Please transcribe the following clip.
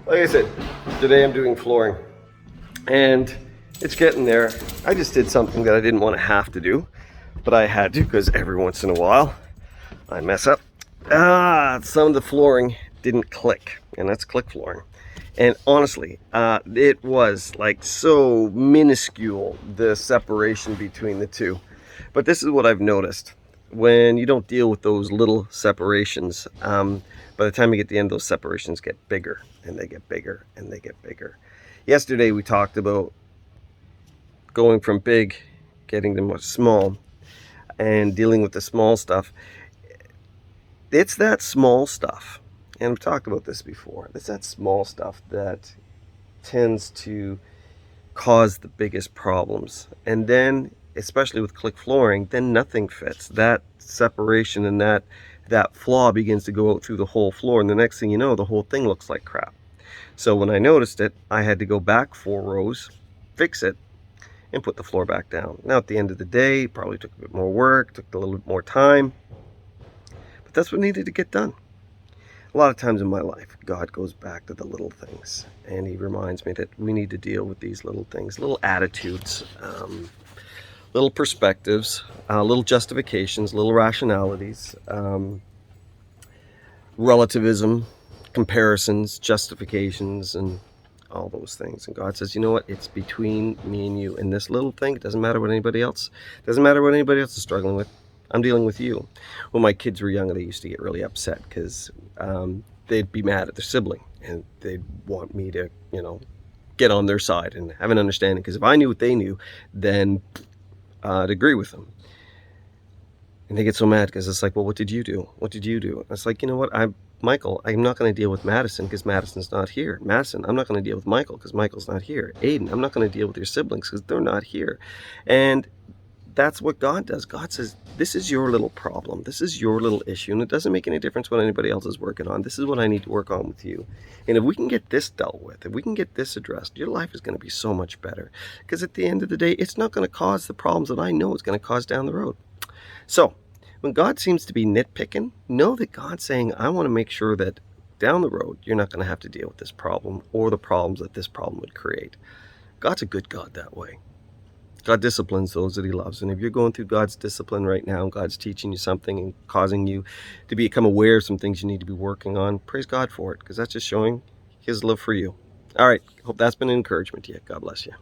Like I said, today I'm doing flooring and it's getting there. I just did something that I didn't want to have to do, but I had to because every once in a while I mess up. Some of the flooring didn't click, and that's click flooring. And honestly, it was like so minuscule, the separation between the two. But this is what I've noticed. When you don't deal with those little separations, by the time you get to the end, those separations get bigger, and they get bigger, and they get bigger. Yesterday we talked about going from big, getting to much small, and dealing with the small stuff. It's that small stuff, and we've talked about this before, it's that small stuff that tends to cause the biggest problems. And then, especially with click flooring, then nothing fits. That separation and that flaw begins to go out through the whole floor, and the next thing you know, the whole thing looks like crap. So when I noticed it, I had to go back 4 rows, fix it, and put the floor back down. Now at the end of the day, probably took a bit more work, took a little bit more time, but that's what needed to get done. A lot of times in my life, God goes back to the little things, and he reminds me that we need to deal with these little things, little attitudes, little perspectives, little justifications, little rationalities, relativism, comparisons, justifications, and all those things. And God says, you know what? It's between me and you. And this little thing, it doesn't matter what anybody else, doesn't matter what anybody else is struggling with. I'm dealing with you. When my kids were younger, they used to get really upset because they'd be mad at their sibling and they'd want me to, get on their side and have an understanding. Because if I knew what they knew, then I'd agree with them. And they get so mad because it's like, well, what did you do? What did you do? And it's like, you know what? Michael, I'm not going to deal with Madison because Madison's not here. Madison, I'm not going to deal with Michael because Michael's not here. Aiden, I'm not going to deal with your siblings because they're not here. And that's what God does. God says, this is your little problem. This is your little issue. And it doesn't make any difference what anybody else is working on. This is what I need to work on with you. And if we can get this dealt with, if we can get this addressed, your life is going to be so much better. Because at the end of the day, it's not going to cause the problems that I know it's going to cause down the road. So when God seems to be nitpicking, know that God's saying, I want to make sure that down the road, you're not going to have to deal with this problem or the problems that this problem would create. God's a good God that way. God disciplines those that he loves. And if you're going through God's discipline right now, God's teaching you something and causing you to become aware of some things you need to be working on, praise God for it, because that's just showing his love for you. All right. Hope that's been an encouragement to you. God bless you.